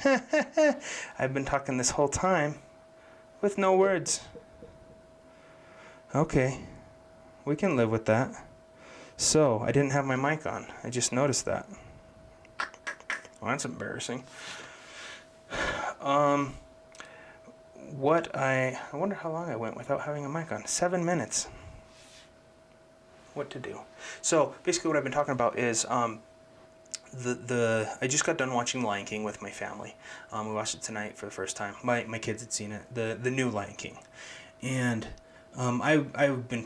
I've been talking this whole time with no words. Okay, we can live with that. So, I didn't have my mic on. I just noticed that. Well, that's embarrassing. I wonder how long I went without having a mic on. 7 minutes. What to do? So, basically what I've been talking about is I just got done watching Lion King with my family. We watched it tonight for the first time. My kids had seen it, the new Lion King, and I've been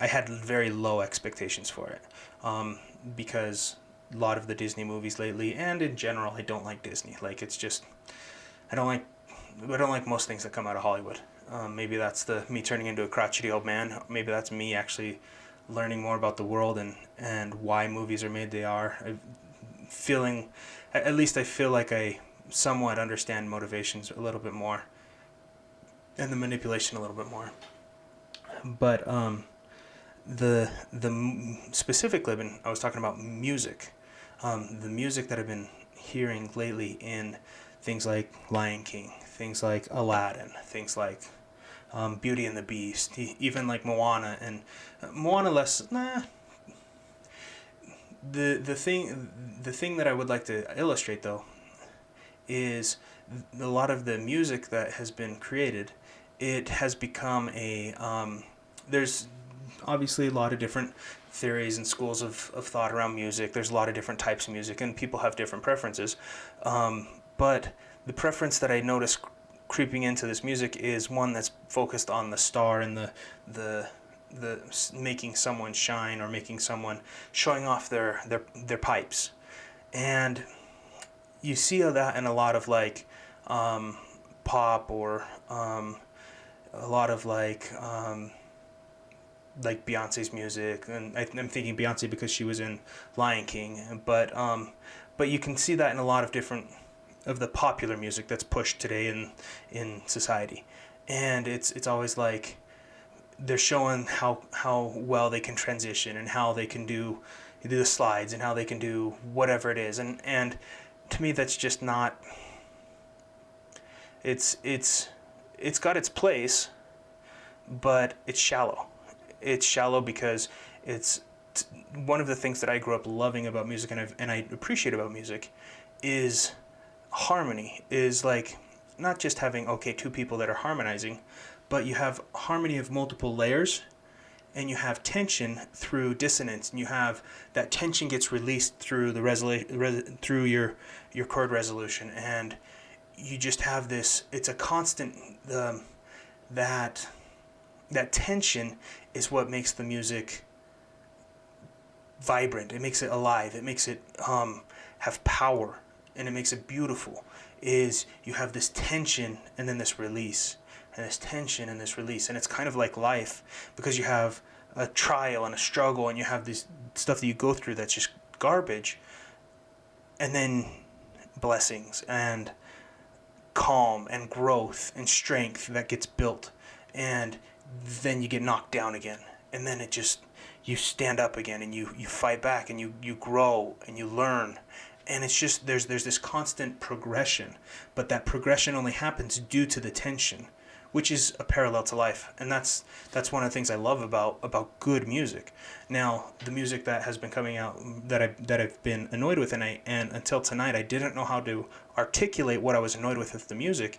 I had very low expectations for it, because a lot of the Disney movies lately, and in general, I don't like Disney. Like, it's just I don't like most things that come out of Hollywood. Maybe that's me turning into a crotchety old man. Maybe that's me actually learning more about the world and why movies are made they are. At least I feel like I somewhat understand motivations a little bit more and the manipulation a little bit more. But specifically, I was talking about music. The music that I've been hearing lately in things like Lion King, things like Aladdin, things like Beauty and the Beast, even like Moana, and Moana less. The thing that I would like to illustrate though is a lot of the music that has been created. It has become there's obviously a lot of different theories and schools of thought around music. There's a lot of different types of music, and people have different preferences. But the preference that I notice creeping into this music is one that's focused on the star and the making someone shine, or making someone showing off their pipes. And you see that in a lot of like pop, or a lot of like Beyonce's music, and I'm thinking Beyonce because she was in Lion King, but you can see that in a lot of different of the popular music that's pushed today in society, and it's always like they're showing how well they can transition, and how they can do the slides, and how they can do whatever it is, and to me that's just not. It's got its place, but it's shallow. It's shallow because it's one of the things that I grew up loving about music, and I appreciate about music is harmony. Is like not just having two people that are harmonizing, but you have harmony of multiple layers, and you have tension through dissonance, and you have that tension gets released through through your chord resolution, and you just have this. It's a constant. That tension is what makes the music vibrant. It makes it alive. It makes it have power, and it makes it beautiful. Is you have this tension and then this release, and this tension and this release, and it's kind of like life, because you have a trial and a struggle, and you have this stuff that you go through that's just garbage, and then blessings and calm and growth and strength that gets built, and then you get knocked down again, and then you stand up again, and you fight back, and you grow, and you learn, and it's just there's this constant progression, but that progression only happens due to the tension, which is a parallel to life, and that's one of the things I love about good music. Now, the music that has been coming out that I've been annoyed with, and until tonight I didn't know how to articulate what I was annoyed with the music,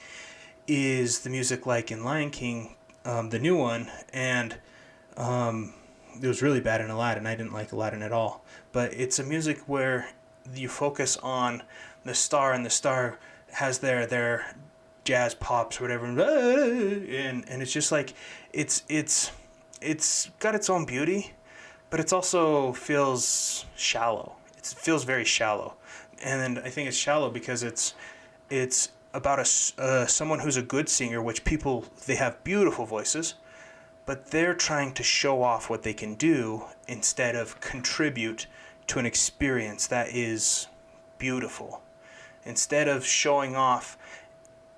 is the music like in Lion King, the new one, and it was really bad in Aladdin. I didn't like Aladdin at all. But it's a music where you focus on the star, and the star has their jazz pops or whatever, and it's just like it's got its own beauty, but it also feels shallow. It feels very shallow, and I think it's shallow because it's about someone who's a good singer, which they have beautiful voices, but they're trying to show off what they can do instead of contribute to an experience that is beautiful. Instead of showing off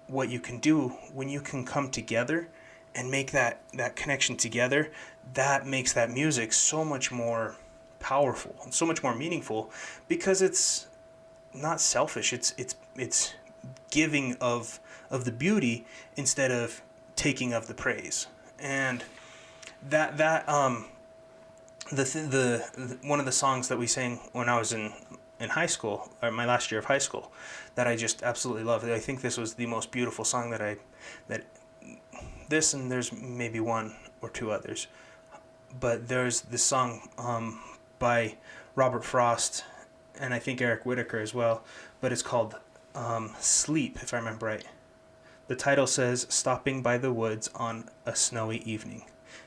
what you can do, when you can come together and make that connection together, that makes that music so much more powerful and so much more meaningful, because it's not selfish. It's giving of the beauty instead of taking of the praise. And that the one of the songs that we sang when I was in high school, or my last year of high school, that I just absolutely loved. I think this was the most beautiful song that this, and there's maybe one or two others, but there's this song by Robert Frost and I think Eric Whitacre as well, but it's called Sleep, if I remember right. The title says "Stopping by the Woods on a Snowy Evening,"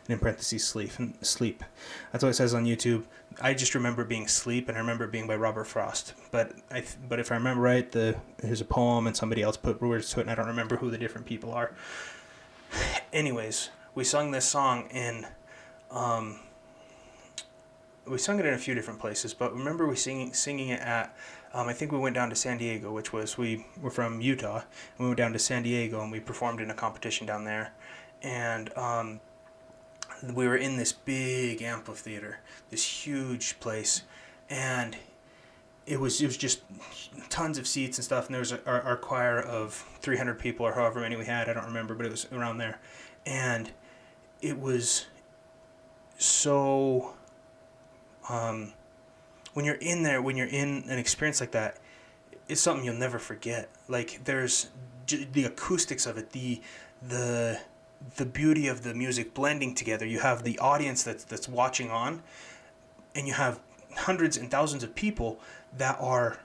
and in parentheses sleep. That's what it says on YouTube. I just remember being Sleep, and I remember it being by Robert Frost. But if I remember right, there's a poem, and somebody else put words to it, and I don't remember who the different people are. Anyways, we sung this song we sung it in a few different places, but remember we singing it at, I think we went down to San Diego, which was, we were from Utah, and we went down to San Diego, and we performed in a competition down there, and we were in this big amphitheater, this huge place, and it was just tons of seats and stuff, and there was our choir of 300 people, or however many we had, I don't remember, but it was around there, and it was so... when you're in there, when you're in an experience like that, it's something you'll never forget. Like, there's the acoustics of it, the beauty of the music blending together. You have the audience that's watching on, and you have hundreds and thousands of people that are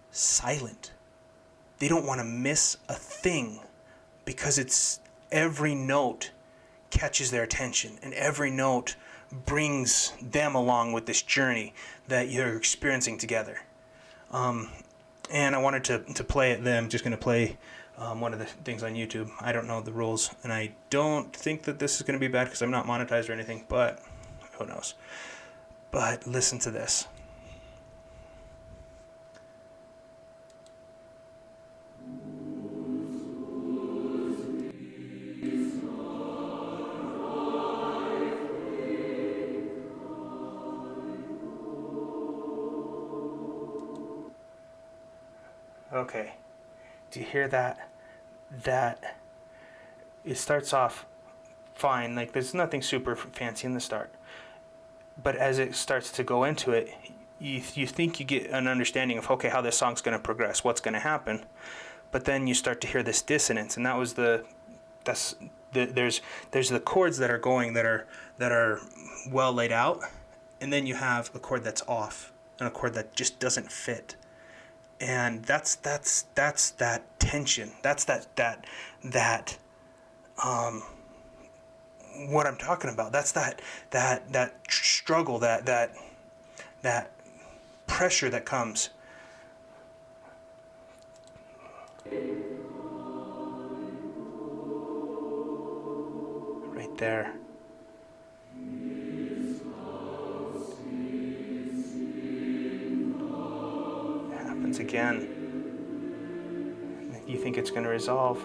silent. They don't want to miss a thing, because it's every note catches their attention, and every note brings them along with this journey that you're experiencing together. And I wanted to play it then. I'm just going to play one of the things on YouTube. I don't know the rules, and I don't think that this is going to be bad because I'm not monetized or anything, but who knows. But listen to this. Okay, do you hear that? That it starts off fine, like there's nothing super fancy in the start, but as it starts to go into it, you think you get an understanding of, okay, how this song's going to progress, what's going to happen, but then you start to hear this dissonance, and there's the chords that are going that are well laid out, and then you have a chord that's off and a chord that just doesn't fit. And that's that tension. That's that what I'm talking about. That's that struggle, that pressure that comes. Right there. Again, you think it's going to resolve.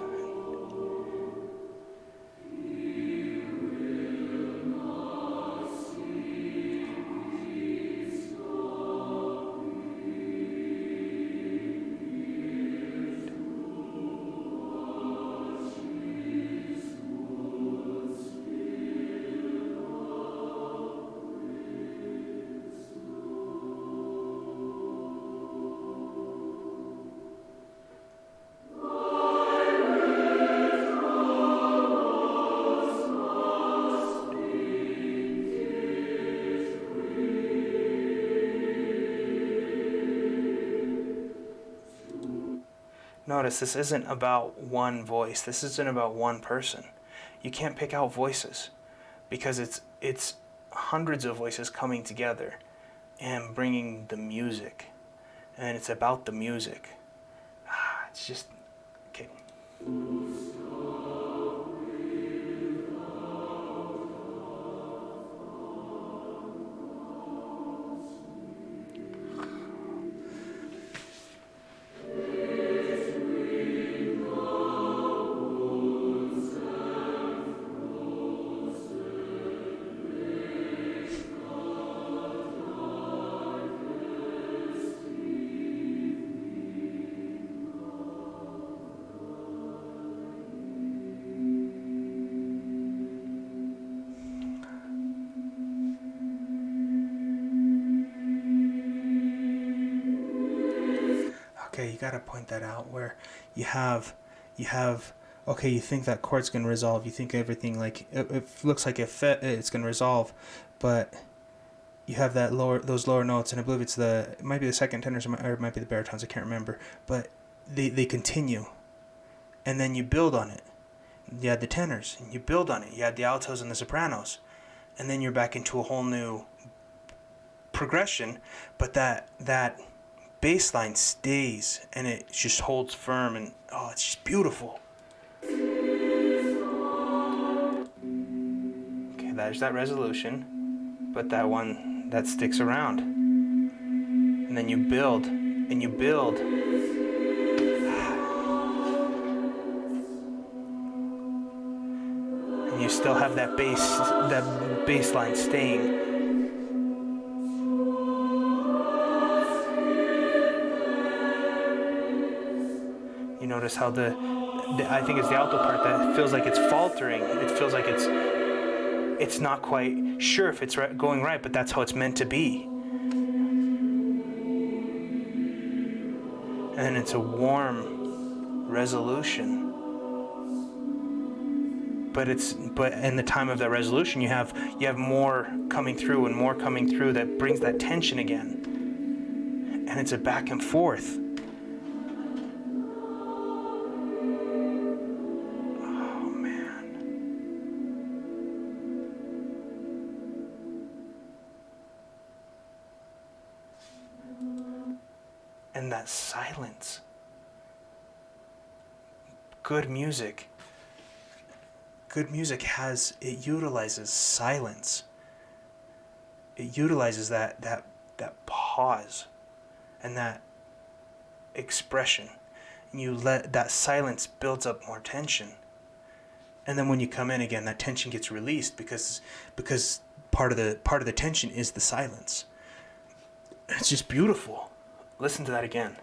Notice this isn't about one voice. This isn't about one person. You can't pick out voices because it's hundreds of voices coming together and bringing the music. And it's about the music. It's just okay. okay, you got to point that out where you have you have okay, you think that chord's going to resolve, you think everything like it looks like it's going to resolve, but you have those lower notes, and I believe it might be the second tenors or it might be the baritones, I can't remember, but they continue, and then you build on it. You had the tenors, and you build on it. You had the altos and the sopranos, and then you're back into a whole new progression, but that bass line stays, and it just holds firm, and oh, it's just beautiful. Okay, there's that resolution, but that one, that sticks around. And then you build, and you build. And you still have that bass line staying. You notice how I think it's the alto part that feels like it's faltering. It feels like it's not quite sure if it's going right, but that's how it's meant to be. And then it's a warm resolution. But in the time of that resolution, you have more coming through and more coming through that brings that tension again. And it's a back and forth. And that silence. Good music utilizes silence. It utilizes that pause and that expression. And you let that silence builds up more tension. And then when you come in again, that tension gets released because part of the tension is the silence. It's just beautiful. Listen to that again.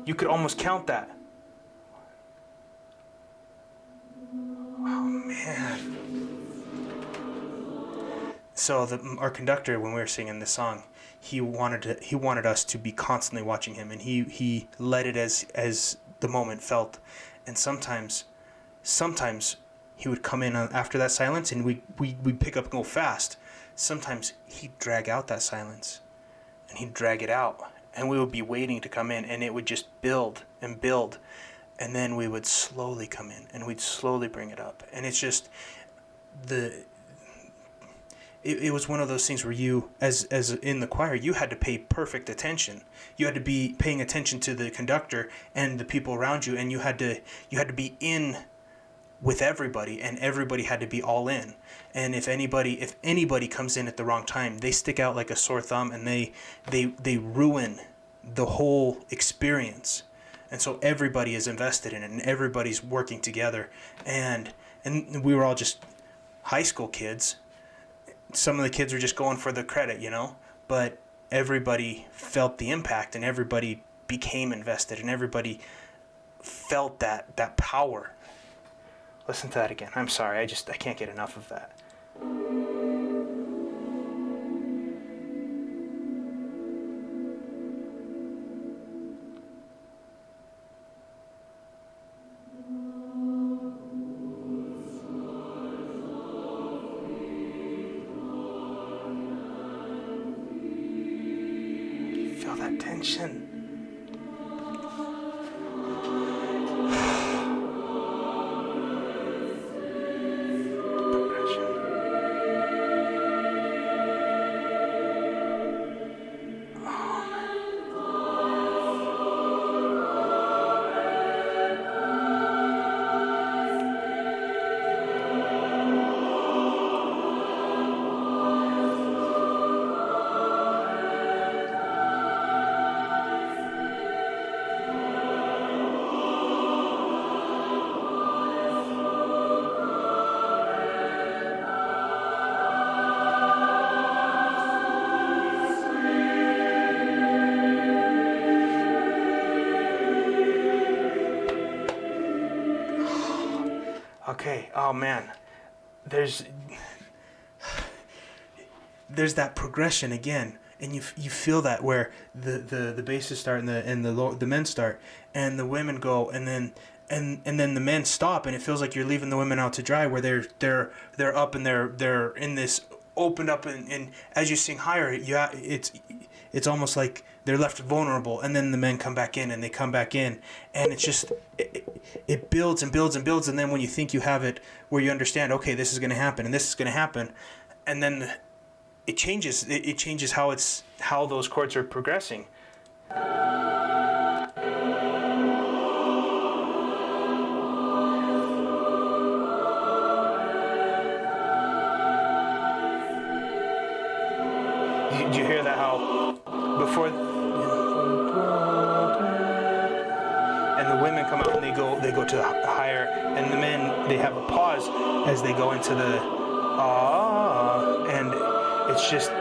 You could almost count that. Oh man. So our conductor, when we were singing this song, he wanted us to be constantly watching him, and he led it as the moment felt. And sometimes he would come in after that silence, and we'd pick up and go fast. Sometimes he'd drag out that silence, and he'd drag it out, and we would be waiting to come in, and it would just build and build, and then we would slowly come in, and we'd slowly bring it up. And it's just it was one of those things where you, as in the choir, you had to pay perfect attention. You had to be paying attention to the conductor and the people around you, and you had to be in with everybody, and everybody had to be all in. And if anybody comes in at the wrong time, they stick out like a sore thumb, and they ruin the whole experience. And so everybody is invested in it, and everybody's working together. And we were all just high school kids. Some of the kids were just going for the credit, but everybody felt the impact, and everybody became invested, and everybody felt that power. Listen to that again. I'm sorry, I can't get enough of that. Feel that tension. Okay, oh man, there's that progression again, and you feel that where the basses start and the men start, and the women go, and then the men stop, and it feels like you're leaving the women out to dry, where they're up and they're in this opened up, and as you sing higher, it's almost like they're left vulnerable, and then the men come back in, and they come back in, and it's just it builds and builds and builds, and then when you think you have it where you understand, okay, this is going to happen and this is going to happen, and then it changes. It changes how those chords are progressing. Did you hear that? How before, and the women come out and they go to higher, and the men, they have a pause as they go into the and it's just.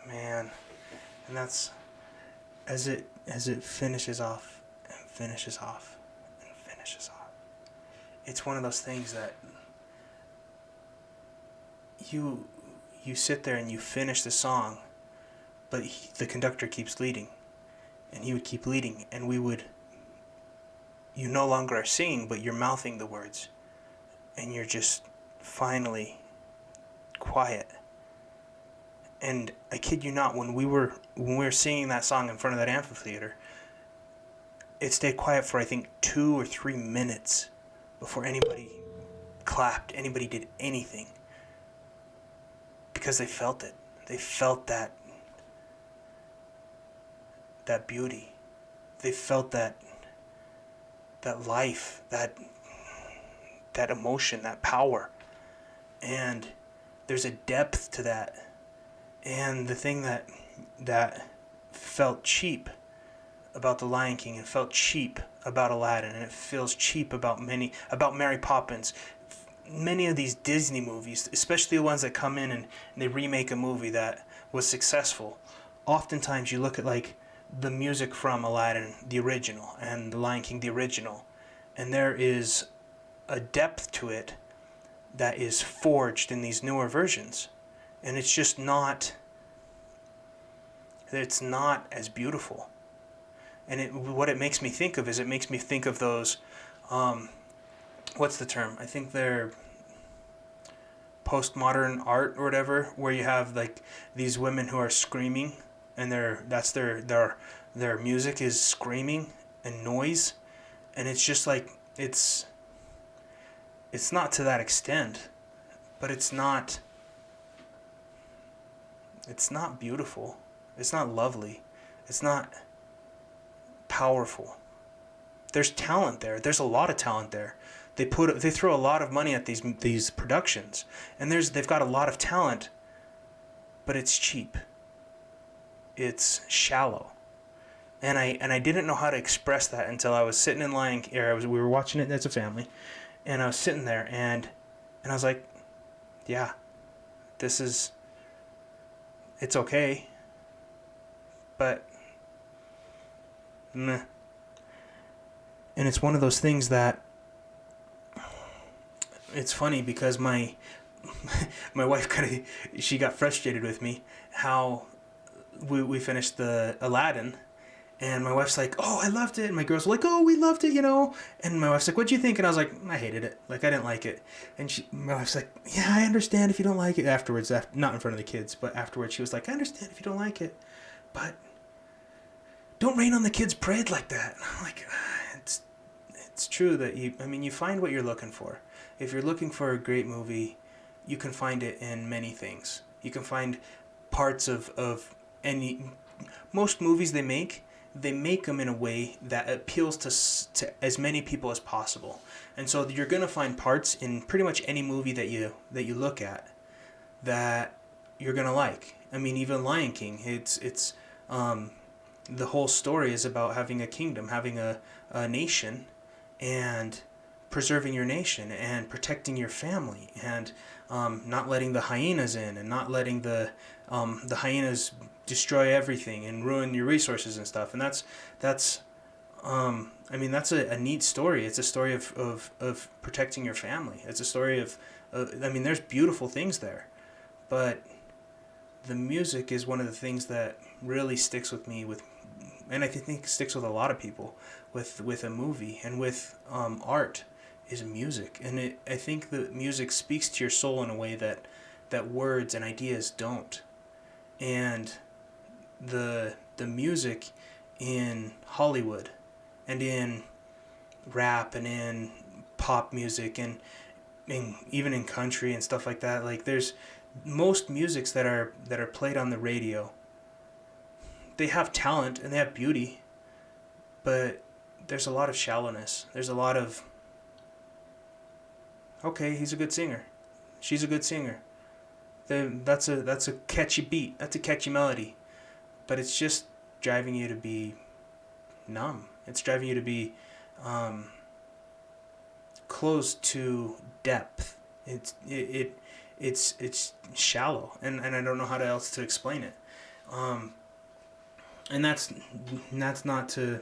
Man, and that's as it finishes off and finishes off and finishes off. It's one of those things that you sit there and you finish the song, but the conductor keeps leading, and he would keep leading, and you no longer are singing, but you're mouthing the words, and you're just finally quiet. And I kid you not, when we were singing that song in front of that amphitheater, it stayed quiet for I think 2 or 3 minutes before anybody clapped, anybody did anything, because they felt it. They felt that beauty. They felt that life, that emotion, that power, and there's a depth to that. And the thing that felt cheap about The Lion King, and felt cheap about Aladdin, and it feels cheap about Mary Poppins, many of these Disney movies, especially the ones that come in and they remake a movie that was successful. Oftentimes you look at like the music from Aladdin, the original, and The Lion King, the original, and there is a depth to it that is forged in these newer versions. And it's just not as beautiful. And what it makes me think of is, it makes me think of those, what's the term? I think they're postmodern art or whatever, where you have like these women who are screaming, and their music is screaming and noise, and it's just like it's not to that extent, but it's not beautiful. It's not lovely. It's not powerful. there's talent there. There's a lot of talent there. They throw a lot of money at these productions, and they've got a lot of talent, but it's cheap. It's shallow. And I didn't know how to express that until I was sitting in Lion King, we were watching it as a family, and I was sitting there and I was like, yeah, it's okay, but meh. And it's one of those things that it's funny because my my wife she got frustrated with me how we finished the Aladdin. And my wife's like, oh, I loved it. And my girls were like, oh, we loved it, you know. And my wife's like, what'd you think? And I was like, I hated it. Like, I didn't like it. And my wife's like, yeah, I understand if you don't like it. Afterwards, not in front of the kids, but afterwards, she was like, I understand if you don't like it. But don't rain on the kids' parade like that. I'm like, it's true that you find what you're looking for. If you're looking for a great movie, you can find it in many things. You can find parts of any... Most movies they make them in a way that appeals to as many people as possible. And so you're going to find parts in pretty much any movie that you look at that you're going to like. I mean, even Lion King, it's the whole story is about having a kingdom, having a nation, and preserving your nation and protecting your family, and not letting the hyenas in, and not letting the hyenas destroy everything and ruin your resources and stuff. And that's a neat story. It's a story of protecting your family. It's a story of there's beautiful things there, but the music is one of the things that really sticks with me and I think sticks with a lot of people with a movie and with art is music. And I think the music speaks to your soul in a way that words and ideas don't. And the music in Hollywood and in rap and in pop music and even in country and stuff like that, like there's most musics that are played on the radio, they have talent and they have beauty, but there's a lot of shallowness. There's a lot of, okay, he's a good singer, she's a good singer, that's a catchy beat, that's a catchy melody, but it's just driving you to be numb. It's driving you to be close to depth. It's shallow, and I don't know how else to explain it. And that's not to,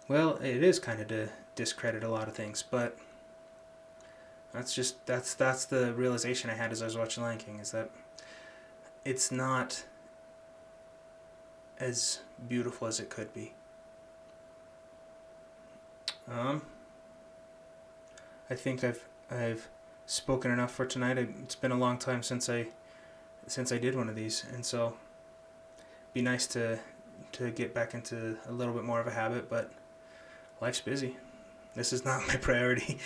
well, it is kind of to discredit a lot of things, but that's the realization I had as I was watching Lion King, is that it's not as beautiful as it could be. I think I've spoken enough for tonight. It's been a long time since I did one of these, and so it'd be nice to get back into a little bit more of a habit, but life's busy. This is not my priority.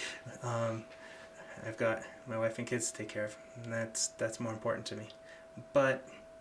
I've got my wife and kids to take care of, and that's more important to me. But